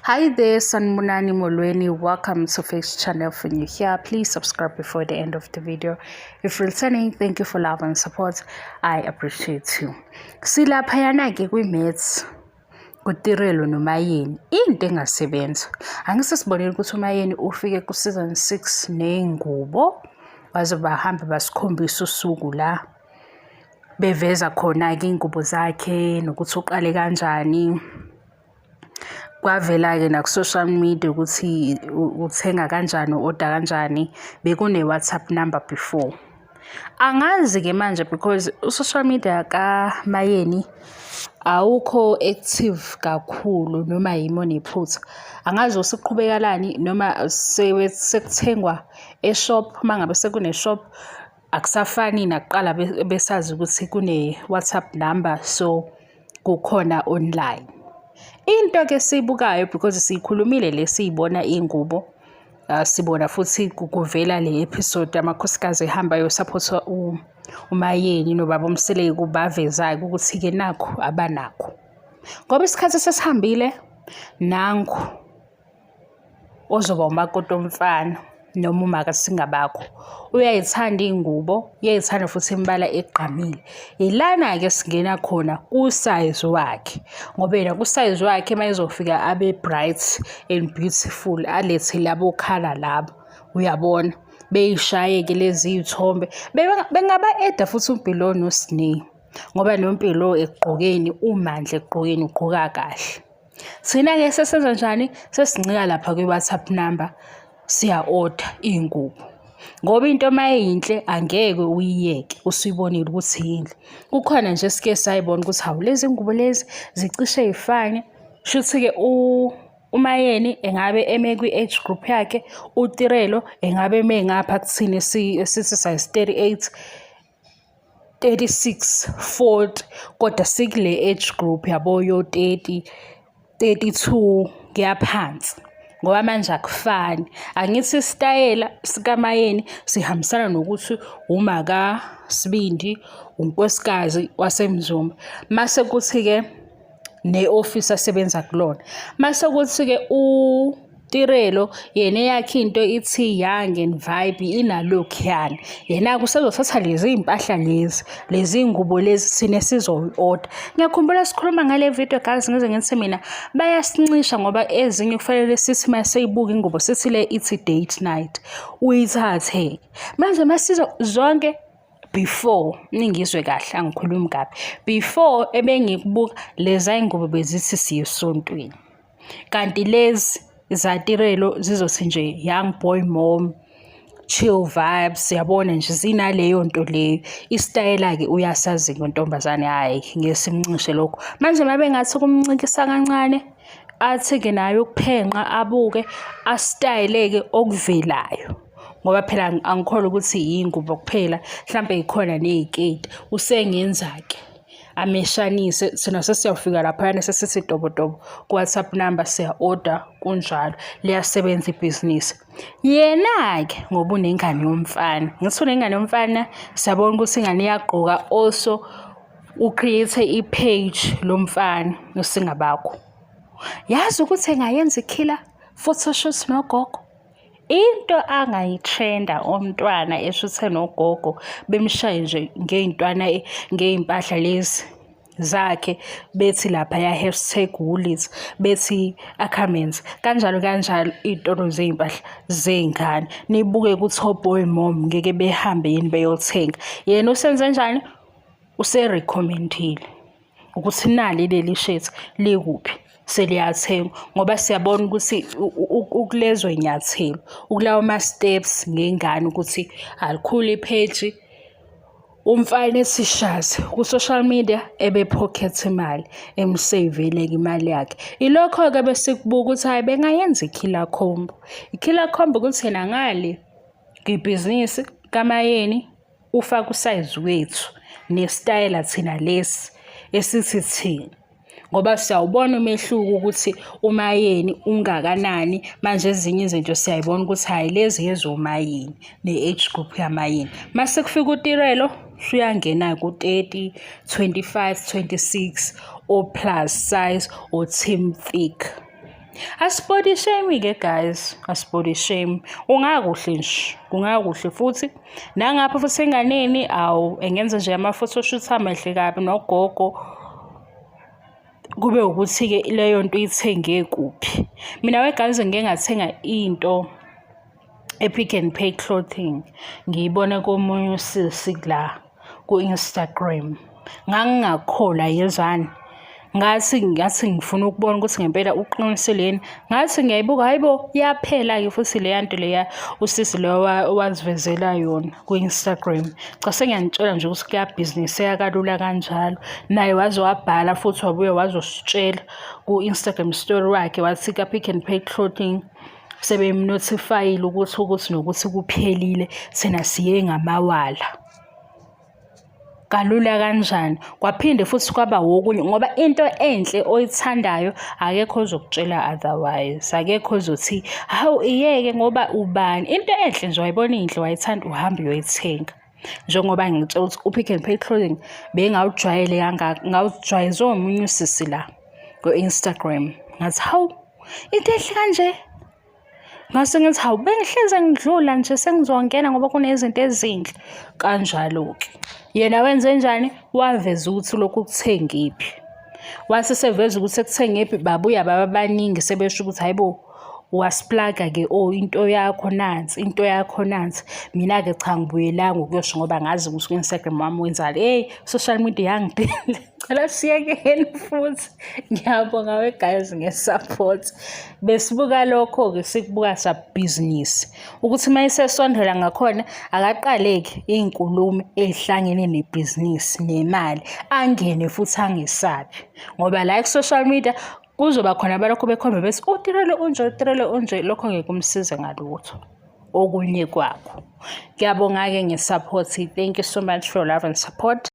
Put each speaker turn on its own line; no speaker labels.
Hi there, Sanmunani Molweni. Welcome to Face Channel. For you here, please subscribe before the end of the video. If you're returning, thank you for love and support. I appreciate you. Silaphayana ke kwi-maths kuTirelo noMayeni into engasebenza. Angisesibonile ukuthi uMayeni ufike ku season 6 ney'ngubo baze bahambe basikhombisa usuku la beveza khona ke ingubo zakhe nokuthi uqale kanjani. Kwavela-ke naku-social media ukuthi uthenga kanjani, order kanjani, bekune WhatsApp number before. Angazi-ke manje because u-social media kaMayeni awukho active kakhulu noma yimo nephutha. Angazi usuqhubekalani noma sekuthengwa e-shop, mangabe sekune-shop akusafani nakuqala besazi ukuthi kune-WhatsApp number so kukhona online. Into ke siyibukayo because siyikhulumile lesiyibona ingubo sibona futhi kuvela le episode amakhosikazi ehamba yosupport uMayeni nobaba uMseleki kubavezayo ukuthi ke nakho abanakho. Ngoba isikhathi sesihambile nangu ozoba umakoti omfana noma umaka singabakho uyayithanda ingubo, uyayithanda futhi imibala egqamile. Ilana ke singena khona ku-size wakhe ngoba yena ku-size wakhe mayezofika abe bright and beautiful alethe labo khala labo uyabona beyishaye ke lezi ithombe bengaba eda futhi uMpilo noSneh ngoba noMpilo egqokeni uMandla egqokeni ugqoka kahle. Thina ke sesenza njani sesincika lapha kwi-WhatsApp number siya order ingubo ngoba into mayinhle angeke uyiyeke usuyibonile ukuthi yinhle. Kukhona nje sike sayibona ukuthi hawu lezi ngubo lezi zicishe yifane shuthi ke uMayeni engabe eme kwi-age group yakhe, uTirelo engabe eme ngapha kuthini sithi size 38 36 40 kodwa sikule age group yabo yo 30 32 ngiyaphansi ngoba manje akufani. Angithi isitayela sikaMayeni sihambisana nokuthi umaka Sibindi unkosikazi wasemzumba mase kuthi ke ne-office asebenza kulona. Mase kuthi ke uTirelo yena yakhe into ithi young and vibe inalokhuyana yena kusezothatha lezi impahla lezi ngubo lezi sine sizo-order. Ngiyakhumbula sikhuluma ngale video guys ngize ngithi mina bayasincisha ngoba ezinye kufanele sithi maseyibuka ingubo sithi le ithi date night uyithathe manje masizo zonke before ningizwe kahle angikhulumi kabi before ebengikubuka leza ingubo bezithi siyesontweni kanti lezi zaTirelo zizothi nje young boy mom chill vibes yabona nje zinaleyo nto leyo istayela ke uyasazi ngontombazane hayi ngesimncishe lokho manje mabe ngathi kumncikisa kancane athi ke nayo ukuphenqa abuke astyleke okuvelayo ngoba phela angikholwa ukuthi yingubo kuphela mhlambe ikhona neziketi usengenza ke ameshanise sina sesiyafika lapha sesithi dobodobo ku WhatsApp number siya order kunjalo liyasebenza ibhizinisi. Yena ke ngoba unengane yomfana ngithi unengane yomfana siyabona ukuthi ingane iyagqoka also ucreate ipage lomfana nosingabakho yazi ukuthi engayenza ikiller photoshoot nogogo into angayitrenda omntwana eshuthe nogogo bemshaye nje ngeimpahla lezi zakhe bethi lapha ya #woolies bethi akamenzi kanjalo iy'tolo zey'mpahla zey'ngane nibuke ukuthi oboy mom ngeke behambe yini beyothenga yena usenze njani userecommendile ukuthi nali leli shirt likuphi seliyathengwa ngoba siyabona ukuthi ukulezo inyathelo ukulawo ma-steps ngengane ukuthi alikhulu ipage umfana esishazi ku-social media ebe-pocket imali emsavele imali yakhe. Ilokho-ke bese kubuka ukuthi hayi bengayenza i-killer combo. I-killer combo ukuthi yena ngale kwibhizinisi kaMayeni ufaka usayizi wethu nesitayela thina lesi esithi thina ngoba siyawubona umehluko ukuthi uMayeni ungakanani manje ezinye izinto siyayibona ukuthi hayi lezi ezoMayeni ne-age group yaMayeni mase kufika uTirelo uyangena ku-30 25 26 o plus size o team thick Asibody shame-ke guys, asibody shame. Kungakuhle nje, kungakuhle futhi nangapha futhi enganeni engenza nje ama-photoshoot amahle kabi nogogo. Kube ukuthi-ke leyo nto iyithenge kuphi. Mina guys ngike ngathenga into ePick n Pay clothing. Ngiyibona komunye usisi la ku-Instagram. Ngangingakholwa yezwani. Ngathi ngifuna ukubona ukuthi ngempela uqinisile yini. Ngathi ngiyayibuka hayibo yaphela-ke futhi leya nto leya usisi lo wazivezela yona ku-Instagram. Cha sengiyanitshela nje ukuthi kuyabhiziniseka kalula kanjalo. Naye waze wabhala futhi wabuye wazositshela ku-Instagram story wakhe wathi ka-Pick n Pay clothing sebemnotifyile ukuthi nokuthi kuphelile thina siye ngamawala. Kalula kanjani. Kwaphinde futhi kwaba wokunye ngoba into enhle oyithandayo akekho ozokutshela otherwise. Akekho ozothi hawu iyeke ngoba ubani. Into enhle nje wayibona inhle wayithanda uhambe uyoyithenga. Njengoba ngitshela ukuthi uPick n Pay clothing bengawujwayele kangaka, ngawujwayezwe omunye usisi la ku-Instagram. Ngathi hawu into ehle kanje. Ngase ngithi hawu bengihleze ngidlula nje sengizongena ngoba kunezinto ezinhle kanjalo-ke. Yena wenze njani? Waveza ukuthi lokhu kuthengiphi. Wase seveza ukuthi ekuthengiphi babuya babaningi sebesho ukuthi hayibo wasplaga-ke into yakho nansi, into yakho nansi. Mina-ke cha ngibuyelanga ukuyosho ngoba ngazi ukuthi ku-Instagram wami wenzani. Social media yangidela. Cela siyekeni futhi. Ngiyabonga we-guys nge-support. Besibuka lokho-ke sikubuka sabhizinisi. Ukuthi uma isesondela ngakhona akaqaleke iy'nkulumo ey'hlangene nebhizinisi nemali. Angene futhi angesabi. Ngoba la ku-social media kuzoba khona abalokho bekhomba bethi utirele unje lokho ngeke kumsize ngalutho okunye kwakho. Ngiyabonga-ke nge-support. Thank you so much for love and support.